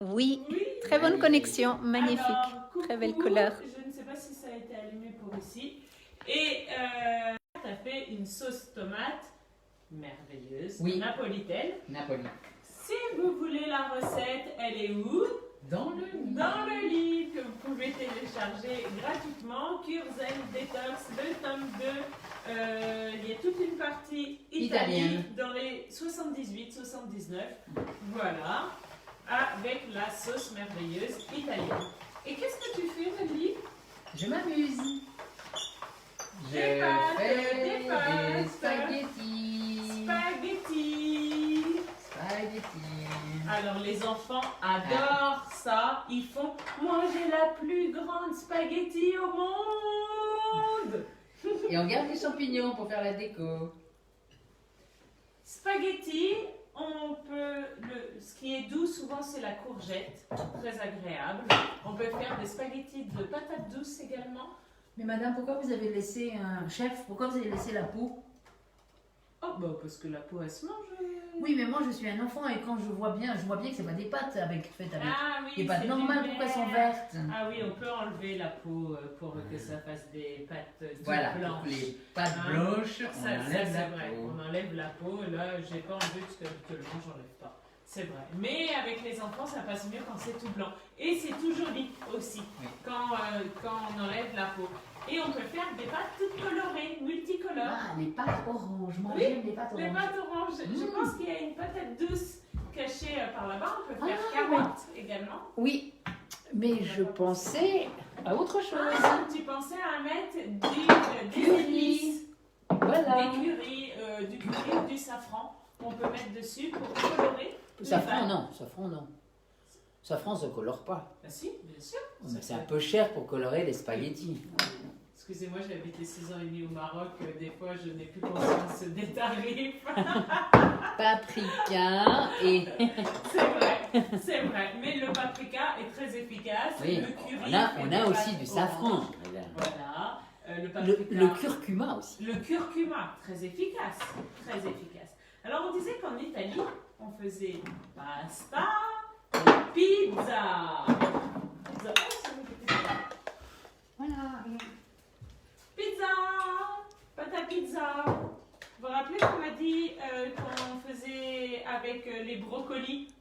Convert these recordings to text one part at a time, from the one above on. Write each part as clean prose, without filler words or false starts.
Oui, Oui. très bonne connexion, magnifique, Alors, très belle coucou, couleur. Je ne sais pas si ça a été allumé pour ici. Et tu as fait une sauce tomate merveilleuse, Oui. napolitaine. Napoli. Si vous voulez la recette, elle est où? Dans le lit. Dans le livre que vous pouvez télécharger gratuitement, Cure Zen Detox, le tome 2. Il y a toute une partie italienne dans les 78-79. Voilà, avec la sauce merveilleuse italienne. Et qu'est-ce que tu fais, Nelly? Je m'amuse. Je Des pâtes, fais des pâtes. des spaghettis. Spaghetti. Spaghettis. Alors les enfants adorent ça. Ils font manger la plus grande spaghetti au monde. Et on garde les champignons pour faire la déco. Spaghetti, ce qui est doux souvent c'est la courgette, très agréable. On peut faire des spaghettis de patates douces également. Mais madame, pourquoi vous avez laissé un chef? Pourquoi vous avez laissé la peau? Oh bah parce que la peau elle se mange. Oui, mais moi je suis un enfant et quand je vois bien que c'est pas des pâtes faites avec. Ah oui, des pâtes c'est normales, du pourquoi elles sont verre. vertes? Ah oui, on peut enlever la peau pour que ça fasse des pâtes Voilà, blanches. pour les pâtes Hein? blanches, on Ça, enlève c'est la vrai. peau. On enlève la peau. Là, j'ai pas enlevé parce qu'habituellement, j'enlève pas. C'est vrai. Mais avec les enfants, ça passe mieux quand c'est tout blanc. Et c'est tout joli aussi Oui. quand on enlève la peau. Et on peut faire des pâtes toutes colorées, multicolores. Ah, les pâtes oranges. Moi Oui, j'aime les pâtes Les oranges. pâtes oranges. Je Mmh. pense qu'il y a une patate douce cachée par là-bas. On peut faire Ah, carottes également. Oui, mais je pensais à autre chose. Ah, tu pensais à mettre des épices, Voilà. des curry, du curry ou du safran. On peut mettre dessus pour colorer. Safran, non. Safran, non. Safran, ça colore pas. Ah si, bien sûr. Mais c'est un peu cher pour colorer les spaghettis. Excusez-moi, j'ai habité 6 ans et demi au Maroc. Des fois, je n'ai plus conscience des tarifs. Paprika et. C'est vrai. Mais le paprika est très efficace. Oui, Le curry. on fait a des aussi pâtes du safran. oranges. Voilà. Le paprika. Le curcuma aussi. Le curcuma, très efficace. Très efficace. Alors, on disait qu'en Italie, on faisait pasta et pizza. Pizza. Oh, c'est bon, pizza. Voilà. Pizza, pâte à pizza. Vous vous rappelez qu'on m'a dit qu'on faisait avec les brocolis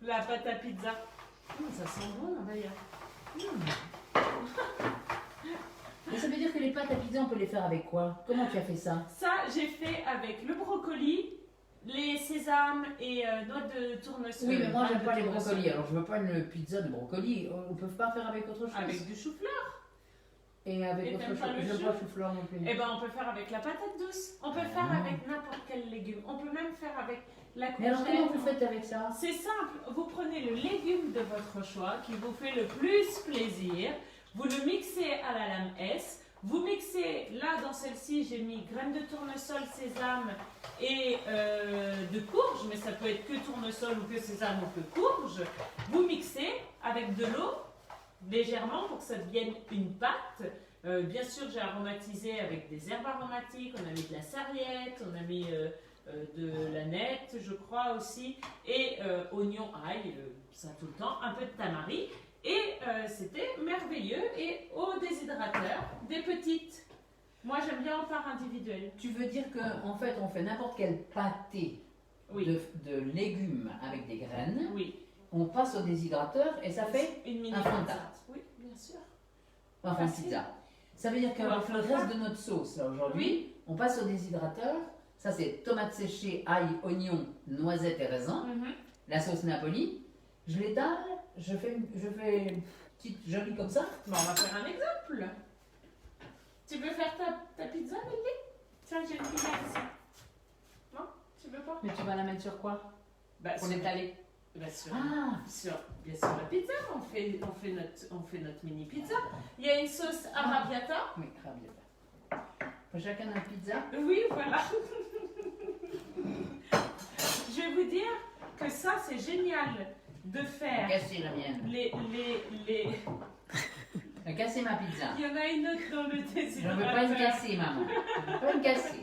la pâte à pizza. Ça sent bon d'ailleurs. Mais ça veut dire que les pâtes à pizza, on peut les faire avec quoi? Comment tu as fait ça? Ça, j'ai fait avec le brocoli, les sésames et noix de tournesol. Oui, mais moi j'aime de pas les tournesol. brocolis. Alors je veux pas une pizza de brocoli. On peut pas faire avec autre chose. Avec du chou-fleur. Et avec Et autre t'aimes chose. pas le J'aime chou? pas chou-fleur non plus. Eh ben, on peut faire avec la patate douce. On peut faire avec n'importe quel légume. On peut même faire avec la Mais alors courgette. comment vous faites avec ça? C'est simple, vous prenez le légume de votre choix qui vous fait le plus plaisir, vous le mixez à la lame S, vous mixez, là dans celle-ci j'ai mis graines de tournesol, sésame et de courge, mais ça peut être que tournesol ou que sésame ou que courge, vous mixez avec de l'eau légèrement pour que ça devienne une pâte. Bien sûr j'ai aromatisé avec des herbes aromatiques, on a mis de la sarriette, on a mis de la nette, je crois aussi, et oignon, ail, ça tout le temps, un peu de tamari, et c'était merveilleux. Et au déshydrateur, des petites. Moi j'aime bien en part individuelle. Tu veux dire qu'en fait on fait n'importe quel pâté Oui, de légumes avec des graines, oui. on passe au déshydrateur et ça fait une mini un fond de pizza. tarte. Oui, bien sûr. enfin Facile. pizza. Ça veut dire Ou un qu'avec le fond de reste de notre sauce là, aujourd'hui, Oui. on passe au déshydrateur. Ça c'est tomates séchées, ail, oignon, noisettes et raisins. Mhm. La sauce Napoli. Je l'étale, je fais une petite jolie comme ça. Bon, on va faire un exemple. Tu veux faire ta pizza, Nelly? Tiens, j'ai une pizza ici. Non? Tu veux pas? Mais tu vas la mettre sur quoi? Bah, Pour sur- l'étaler. bah, sur- Ah, bien sûr la pizza, on fait notre mini pizza. Il y a une sauce arrabbiata. oui, rabiata. Pour chacun une pizza. Oui, voilà. Je vais vous dire que ça, c'est génial de faire Casser la mienne. les... Casser ma pizza. Il y en a une autre dans le Je veux déshydrateur. pas une casser, maman. Je veux pas une casser.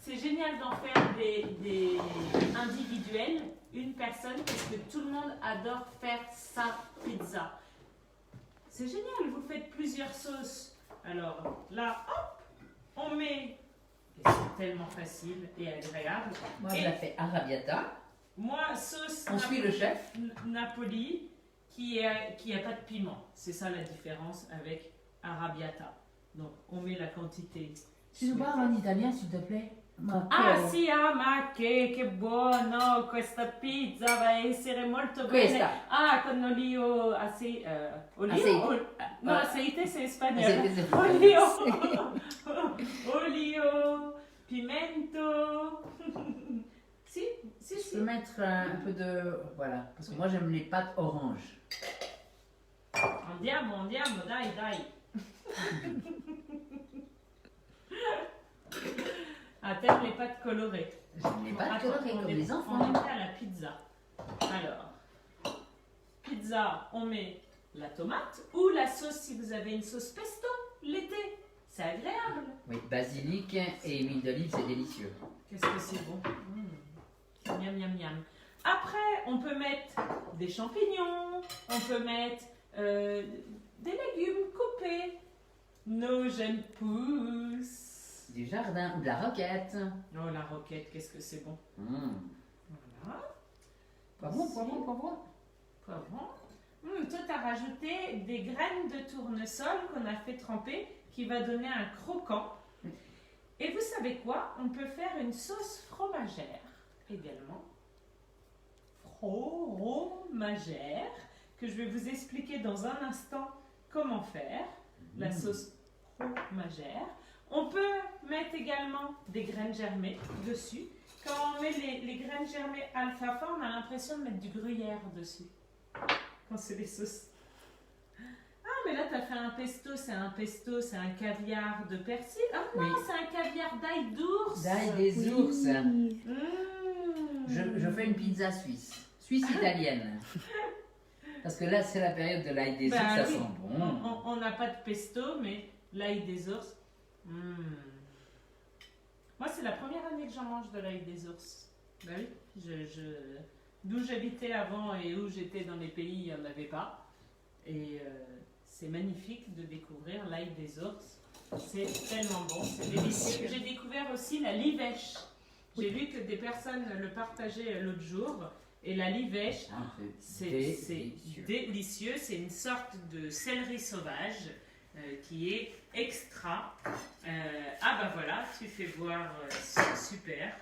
C'est génial d'en faire des individuels une personne parce que tout le monde adore faire sa pizza. C'est génial, vous faites plusieurs sauces. Alors là, hop, on met, et c'est tellement facile et agréable. Moi, je la fais arrabbiata. Moi, sauce On suit le chef. Napoli qui a pas de piment. C'est ça la différence avec arrabbiata. Donc, on met la quantité. Tu nous parles en italien, s'il te plaît? Ah sì, ma che buono, questa pizza va essere molto bene. Questa. Ah, con olio, olio? Aceite. No, aceite c'est espagnol. Aceite, c'est Olio, olio, pimento. Si, si, Je si. peux mettre un peu de... Voilà, parce que moi j'aime les pâtes orange. Andiamo, dai, dai. Ah, t'aimes les pâtes colorées? J'aime les pâtes Attends, colorées comme les On enfants. est à la pizza. Alors, pizza, on met la tomate ou la sauce si vous avez une sauce pesto l'été. C'est agréable. Oui, basilic et huile d'olive, c'est délicieux. Qu'est-ce que c'est bon. Miam, miam, miam. Après, on peut mettre des champignons, on peut mettre des légumes coupés, nos jeunes pousses. Du jardin ou de la roquette. Oh, la roquette, qu'est-ce que c'est bon. Voilà. Poivron, Ici. poivron. Poivron. Toi, tu as rajouté des graines de tournesol qu'on a fait tremper qui va donner un croquant. Et vous savez quoi? On peut faire une sauce fromagère également. Fromagère, que je vais vous expliquer dans un instant comment faire. La sauce fromagère. On peut mettre également des graines germées dessus. Quand on met les graines germées alfalfa, on a l'impression de mettre du gruyère dessus. Quand c'est des sauces. Ah, mais là, tu as fait un pesto. C'est un caviar de persil. Ah non, Oui. c'est un caviar d'ail d'ours. D'ail des ours. Mmh. Je fais une pizza suisse-italienne. Parce que là, c'est la période de l'ail des ours, ça oui. sent bon. On n'a pas de pesto, mais l'ail des ours. Moi, c'est la première année que j'en mange de l'ail des ours. Bah oui, d'où j'habitais avant et où j'étais dans les pays, il n'y en avait pas. Et c'est magnifique de découvrir l'ail des ours. C'est tellement bon, c'est délicieux. J'ai découvert aussi la livèche. J'ai vu que des personnes le partageaient l'autre jour. Et la livèche, c'est délicieux. C'est une sorte de céleri sauvage qui est extra. Ah bah voilà, tu fais voir, c'est super.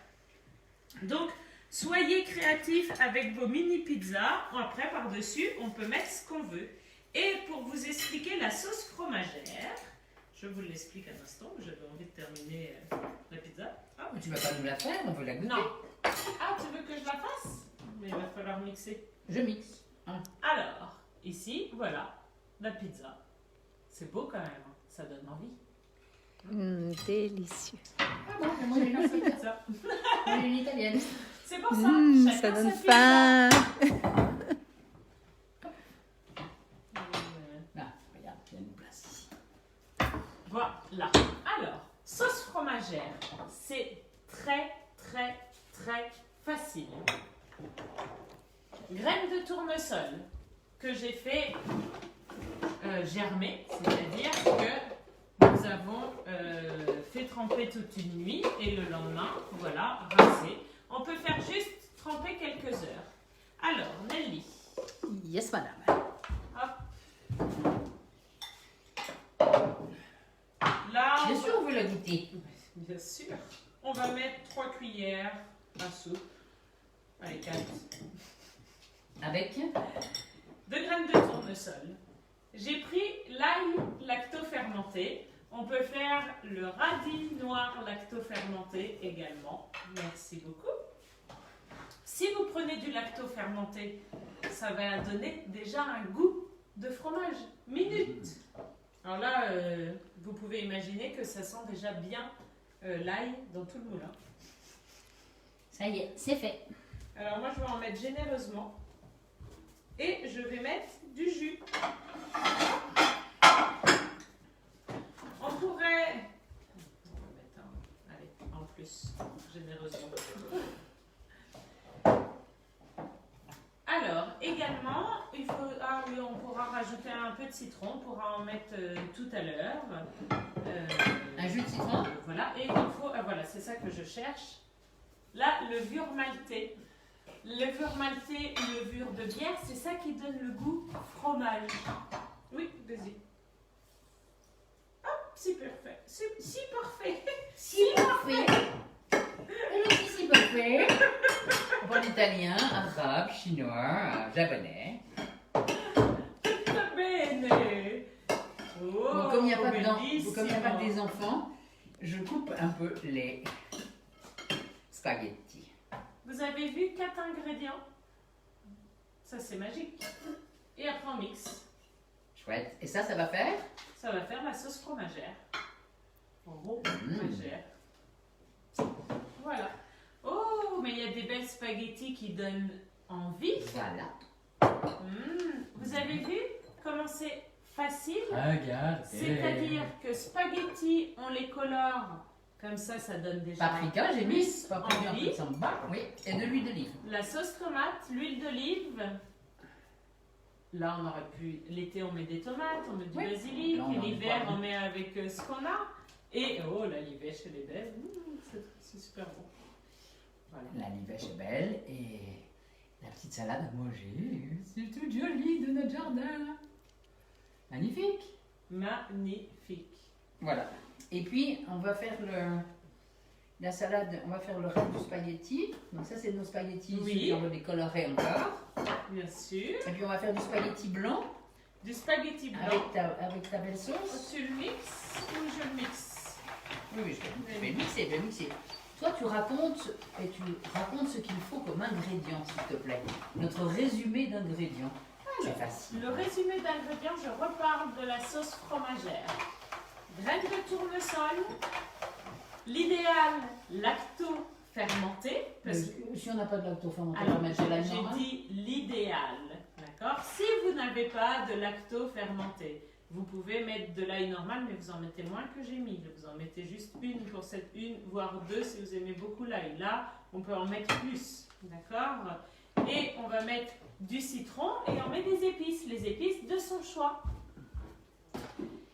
Donc, soyez créatifs avec vos mini pizzas. Après, par-dessus, on peut mettre ce qu'on veut. Et pour vous expliquer la sauce fromagère, je vous l'explique un instant, j'avais envie de terminer la pizza. Ah, mais tu vas pas nous la faire, on veut la goûter. Non. Ah, tu veux que je la fasse? Mais il va falloir mixer. Je mixe. Ah. Alors, ici, voilà, la pizza. C'est beau quand même, hein. Ça donne envie. Délicieux. Ah bon, mais moi j'ai une pizza. Moi j'ai une italienne. C'est pour ça, chacun Ça donne sa pizza. faim. Là, regarde, il y a une place ici. Voilà. Alors, sauce fromagère, c'est très, très, très facile. Graines de tournesol que j'ai fait germer, c'est-à-dire que nous avons fait tremper toute une nuit et le lendemain, voilà, rincer. On peut faire juste tremper quelques heures. Alors, Nelly, Yes, madame. hop. Là, Bien sûr, on veut la goûter. bien sûr. On va mettre 3 cuillères à soupe. Allez, 4. Avec De graines de tournesol. J'ai pris l'ail lacto-fermenté. On peut faire le radis noir lacto-fermenté également. Merci beaucoup. Si vous prenez du lacto-fermenté, ça va donner déjà un goût de fromage. Minute. Alors là, vous pouvez imaginer que ça sent déjà bien l'ail dans tout le moulin. Ça y est, c'est fait. Alors moi, je vais en mettre généreusement. Et je vais mettre du jus. On pourrait... On va mettre allez, en plus, généreusement. également, on pourra rajouter un peu de citron, on pourra en mettre tout à l'heure. Un jus de citron. Voilà, et il faut, voilà, c'est ça que je cherche. Là, levure maltais. Levure maltais ou levure de bière, c'est ça qui donne le goût fromage. Oui, vas-y. Hop, c'est parfait. Si parfait. Si parfait. Elle aussi si parfait. On parle italien, arabe, chinois, japonais. Tutto bene. Oh, Bon, comme il n'y a pas bellissimo. que des enfants, je coupe un peu les spaghettis. Vous avez vu 4 ingrédients? Ça, c'est magique. Et après, on mixe. Chouette. Et ça va faire? Ça va faire la sauce fromagère. Fromagère. Voilà. Oh, mais il y a des belles spaghettis qui donnent envie. Voilà. Vous avez vu comment c'est facile? Regarde. C'est-à-dire que spaghettis, on les colore. Comme ça donne déjà Paprika, j'ai mis plus paprika, un peu envie. de samba, oui, et de l'huile d'olive. La sauce tomate, l'huile d'olive. Là, on aurait pu. L'été, on met des tomates, on met du Oui. basilic. Là, on Et en met l'hiver, pas. on met avec ce qu'on a. Et oh, la livèche, elle est belle. C'est super bon. Voilà. La livèche est belle et la petite salade à manger, c'est tout joli de notre jardin. Magnifique. Magnifique. Voilà. Et puis, on va faire la salade, on va faire le reste du spaghetti. Donc ça, c'est nos spaghettis, Oui. ceux on va les colorer encore. Bien sûr. Et puis, on va faire du spaghetti blanc Du spaghetti blanc. avec ta belle sauce. Tu le mixes ou je le mixe? Oui, je vais mixer. Toi, tu racontes ce qu'il faut comme ingrédients, s'il te plaît. Notre résumé d'ingrédients. C'est facile. Le résumé d'ingrédients, je reparle de la sauce fromagère. Graines de tournesol, l'idéal lacto-fermenté. Si on n'a pas de lactofermenté, on Alors, va mettre de la j'ai normale. dit l'idéal, d'accord? Si vous n'avez pas de lacto-fermenté, vous pouvez mettre de l'ail normal, mais vous en mettez moins que j'ai mis. Vous en mettez juste une pour cette une, voire deux si vous aimez beaucoup l'ail. Là, on peut en mettre plus, d'accord? Et on va mettre du citron et on met des épices, les épices de son choix.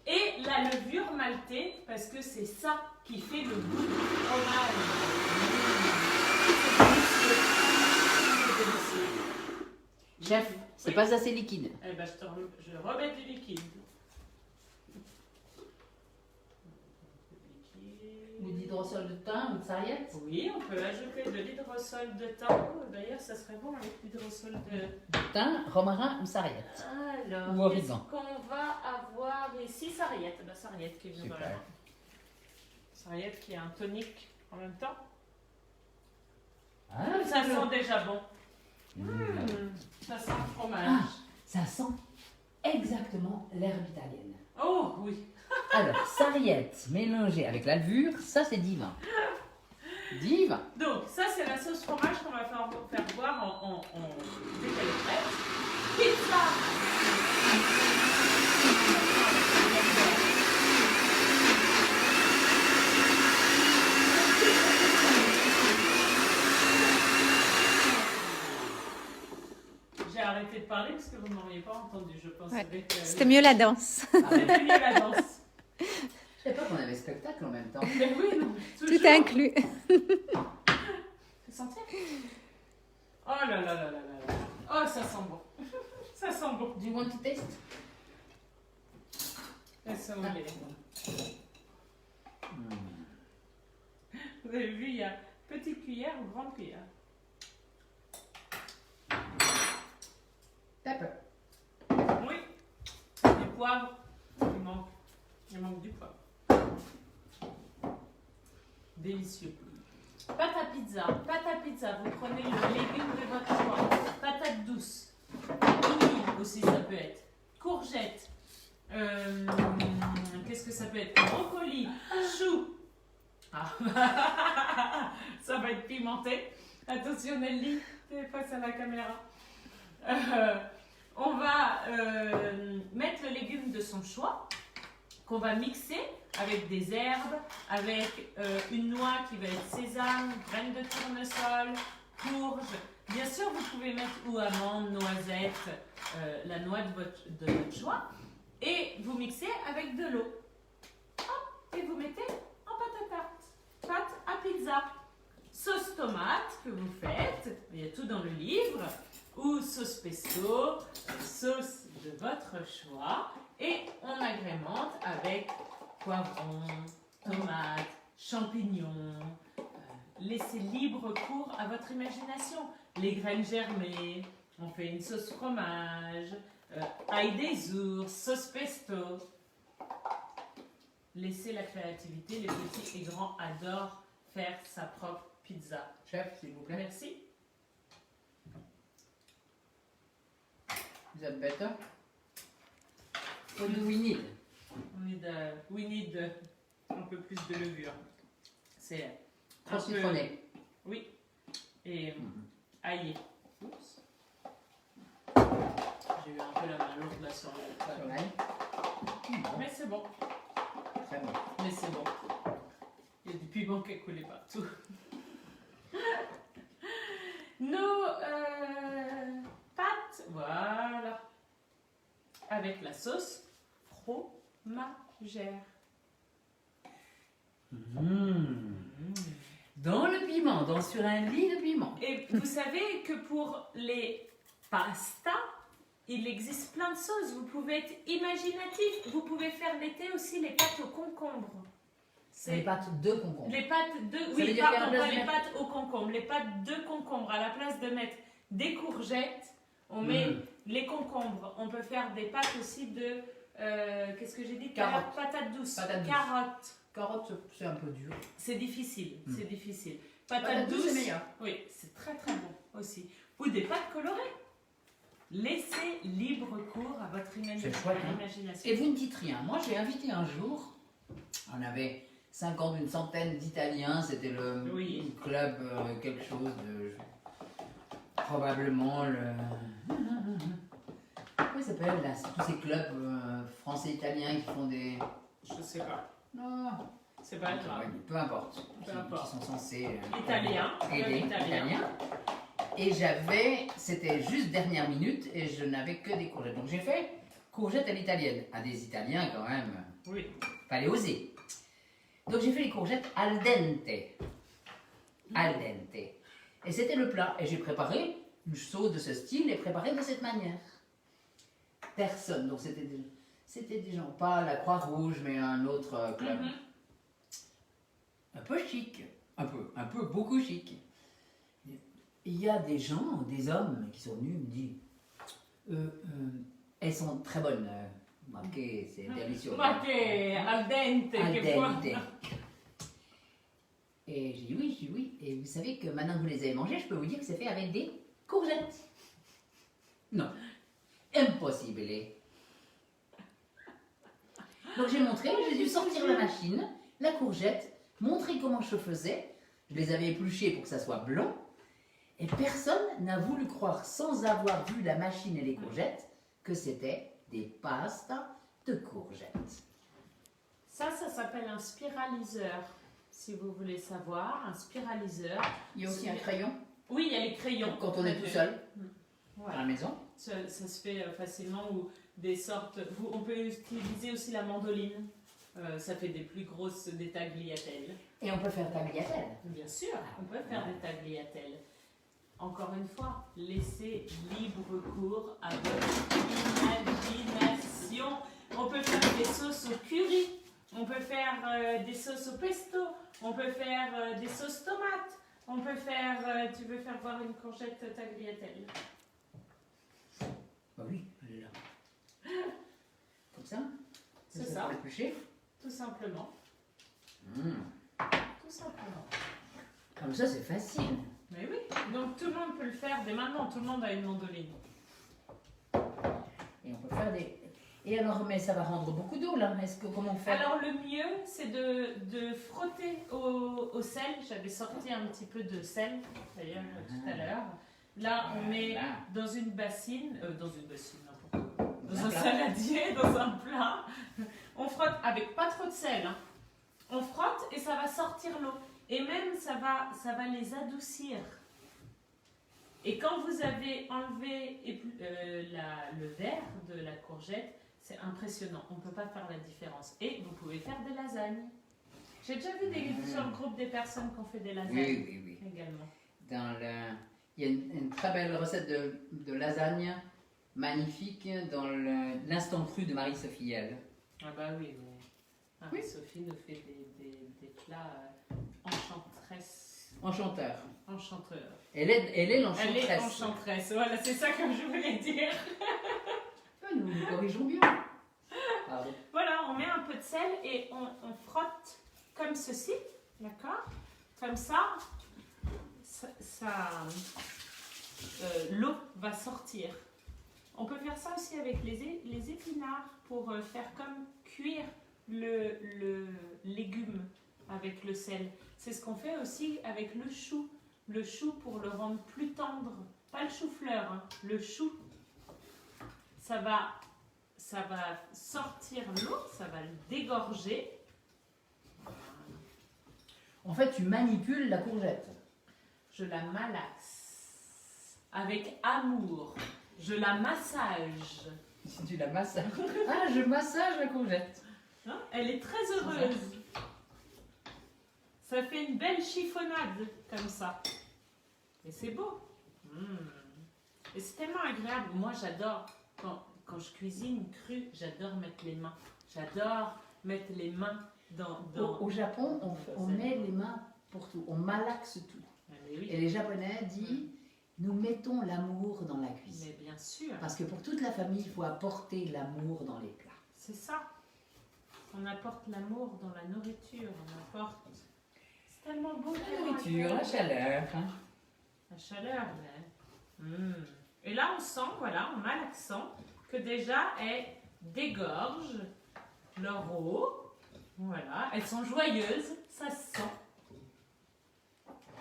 Et la levure maltais, parce que c'est ça qui fait le goût du fromage. C'est délicieux. Chef, c'est pas assez liquide. Eh ben, je remets du liquide. Ou d'hydrosol de thym ou de sarriette. Oui, on peut ajouter de l'hydrosol de thym. D'ailleurs, ça serait bon avec l'hydrosol de... Thym, romarin ou sarriette. Alors, Ou origan. qu'est-ce qu'on va avoir ici? Sarriette. La sarriette qui vient dans la Super. main. Sarriette qui est un tonique en même temps. Ah, Ça sent déjà bon. Mmh. Ça sent le fromage. Ah, ça sent exactement l'herbe italienne. Oh oui. Alors, sarriette mélangée avec la levure, ça c'est divin. Divin. Donc, ça, c'est la sauce fromage qu'on va faire boire dès qu'elle est prête. Pizza. J'ai arrêté de parler parce que vous ne m'auriez pas entendu, je pense. Ouais. Avec, C'était mieux la danse. C'était mieux la danse. Je savais pas qu'on avait spectacle en même temps. Mais oui, non, Tout toujours. inclus. Fais sentir. Oh là là là là là là. Oh, ça sent bon. Ça sent bon. Do you want to taste? Laisse tomber. Vous avez vu, il y a petite cuillère ou grande cuillère. Pepper. Oui. Du poivre. Il manque du poivre. Délicieux. Pâte à pizza. Pâte à pizza. Vous prenez le légume de votre choix. Patate douce. Oignon aussi, ça peut être. Courgette. Qu'est-ce que ça peut être? Brocoli. Chou. Ah. Ça va être pimenté. Attention Nelly, t'es face à la caméra. On va mettre le légume de son choix, qu'on va mixer avec des herbes, avec une noix qui va être sésame, graines de tournesol, courge, Bien sûr, vous pouvez mettre ou amandes, noisettes, la noix de votre choix. Et vous mixez avec de l'eau. Hop, et vous mettez en pâte à tarte. Pâte à pizza. Sauce tomate que vous faites, il y a tout dans le livre. Ou sauce pesto, sauce de votre choix. Et on agrémente avec poivrons, tomates, champignons. Laissez libre cours à votre imagination. Les graines germées, on fait une sauce fromage, ail des ours, sauce pesto. Laissez la créativité, les petits et grands adorent faire sa propre pizza. Chef, s'il vous plaît. Merci. Is that better? What do we need? We need un peu plus de levure. C'est Trop un peu- citronné. Oui. Et aillé. Oups. J'ai eu un peu la main lourde là sur le Sur plat. l'ail. Bon, Mais c'est bon. très bon. Mais c'est bon. Il y a du piment qui a coulé partout. Nos pâtes, voilà. Avec la sauce fromagère. Dans le piment, sur un lit de piment. Et vous savez que pour les pastas, il existe plein de sauces. Vous pouvez être imaginatif. Vous pouvez faire l'été aussi les pâtes au concombre. Les pâtes de concombre. Les pâtes de... veut Oui, dire qu'à la pardon, place pas de les mettre- pâtes au concombre. Les pâtes de concombre. À la place de mettre des courgettes, on met les concombres. On peut faire des pâtes aussi de... Qu'est-ce que j'ai dit? Carottes. Patates douces. Patates douces. Carottes. Carottes, c'est un peu dur. C'est difficile. C'est difficile. Patates Patates douces, douces. c'est meilleur. Oui, c'est très très bon aussi. Ou des pâtes colorées. Laissez libre cours à votre C'est chouette, hein. imagination. Et vous ne dites rien. Moi, j'ai invité un jour, on avait 50, une centaine d'Italiens, c'était le Oui. club quelque chose de... Probablement le... Comment il s'appelle là? C'est tous ces clubs français-italiens qui font des... Je sais pas. Non, C'est pas grave. peu importe. Peu Qui importe. sont censés Italien. aider Italien. Italiens. Et c'était juste dernière minute et je n'avais que des courgettes. Donc j'ai fait courgettes à l'italienne, à des Italiens quand même. Oui. Fallait oser. Donc j'ai fait les courgettes al dente. Al dente. Et c'était le plat. Et j'ai préparé une sauce de ce style et préparée de cette manière. Personne. Donc c'était des gens, pas la Croix-Rouge, mais un autre club. Mhm. Un peu chic. Un peu beaucoup chic. Il y a des gens, des hommes qui sont venus me dire elles sont très bonnes. Marqué, c'est délicieux. Ma che al dente, Al che buono. dente. Et j'ai dit oui. Et vous savez que maintenant que vous les avez mangés, je peux vous dire que c'est fait avec des courgettes. Non, impossible. Donc j'ai montré, j'ai dû sortir la machine, la courgette, montrer comment je faisais. Je les avais épluchés pour que ça soit blanc. Et personne n'a voulu croire, sans avoir vu la machine et les courgettes, que c'était des pastas de courgettes. Ça s'appelle un spiraliseur. Si vous voulez savoir, un spiraliseur. Il y a aussi un crayon Oui, il y a les crayons. quand on est tout seul Ouais. à la maison. Ça se fait facilement ou des sortes. On peut utiliser aussi la mandoline. Ça fait des plus grosses des tagliatelles. Et on peut faire tagliatelle. Bien sûr, on peut faire des tagliatelles. Encore une fois, laissez libre cours à votre imagination. On peut faire des sauces au curry, on peut faire des sauces au pesto, on peut faire des sauces tomates, on peut faire. Tu veux faire voir une courgette tagliatelle? Bah oui, elle est là. Comme ça. C'est ça, Éplucher. tout simplement. Mmh. Tout simplement. Comme ça, c'est facile. Mais oui, donc tout le monde peut le faire dès maintenant, tout le monde a une mandoline. Et on peut faire des... Et alors, mais ça va rendre beaucoup d'eau là. Comment on fait? Alors le mieux, c'est de frotter au sel. J'avais sorti un petit peu de sel, d'ailleurs, tout à l'heure. Là, on met dans une bassine, n'importe quoi. Dans un saladier, dans un plat. On frotte avec pas trop de sel. Hein. On frotte et ça va sortir l'eau. Et même, ça va les adoucir. Et quand vous avez enlevé le verre de la courgette, c'est impressionnant. On ne peut pas faire la différence. Et vous pouvez faire des lasagnes. J'ai déjà vu sur le groupe des personnes qui ont fait des lasagnes Oui. également. Il y a une très belle recette de lasagne magnifique dans l'instant cru de Marie-Sophie Elle. Ah bah oui, mais Marie-Sophie nous fait des plats enchanteresses. Enchanteur. Enchanteur. Elle est Elle est l'enchanteresse. enchanteresse, voilà, c'est ça que je voulais dire. Ah, nous corrigeons bien. Pardon. Voilà, on met un peu de sel et on frotte comme ceci, d'accord? Comme ça, l'eau va sortir. On peut faire ça aussi avec les épinards pour faire comme cuire le légume avec le sel. C'est ce qu'on fait aussi avec le chou. Le chou pour le rendre plus tendre. Pas le chou-fleur, hein, le chou. Ça va sortir l'eau, ça va le dégorger. En fait, tu manipules la courgette. Je la malaxe avec amour. Je la massage. Si tu la massages. Ah, je massage la courgette. Hein? Elle est très heureuse. Ça fait une belle chiffonnade comme ça. Et c'est beau. Et c'est tellement agréable. Moi, j'adore quand je cuisine cru, j'adore mettre les mains. J'adore mettre les mains dans... Au Japon, on met les mains pour tout. On malaxe tout. Ah, mais oui. Et les Japonais disent, nous mettons l'amour dans la cuisine. Mais bien sûr. Parce que pour toute la famille, il faut apporter l'amour dans les plats. C'est ça. On apporte l'amour dans la nourriture. On apporte... C'est tellement beau. La nourriture, la chaleur. Hein. La chaleur, mais... Et là, on sent, voilà, on a l'accent que déjà, elles dégorgent leur eau. Voilà, elles sont joyeuses, ça se sent.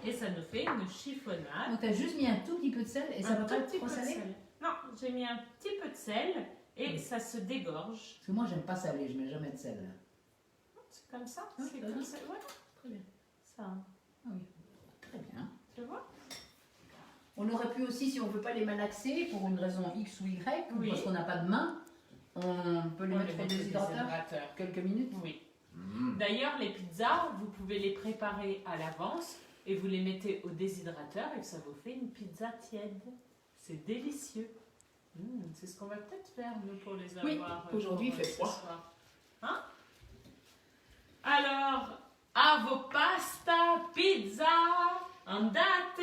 Et ça nous fait une chiffonnade. Donc, tu as juste mis un tout petit peu de sel et ça va pas être trop salé? Non, j'ai mis un petit peu de sel et ça se dégorge. Parce que moi, j'aime pas salé, je mets jamais de sel. C'est comme ça, Ah, c'est ça comme va. ça. Voilà, Très bien. ça. Ah oui, très bien. Tu vois? On aurait pu aussi, si on ne veut pas les malaxer, pour une raison X ou Y, ou Oui. parce qu'on n'a pas de main, on peut les mettre au déshydrateur quelques minutes. Oui. D'ailleurs, les pizzas, vous pouvez les préparer à l'avance et vous les mettez au déshydrateur et ça vous fait une pizza tiède. C'est délicieux. C'est ce qu'on va peut-être faire, nous, pour les Oui, avoir. aujourd'hui, il fait ce froid. soir. Hein? Alors, à vos pasta, pizza, andate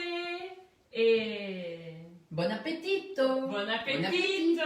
et... Bon appétito! Bon appétito! Bon appétito!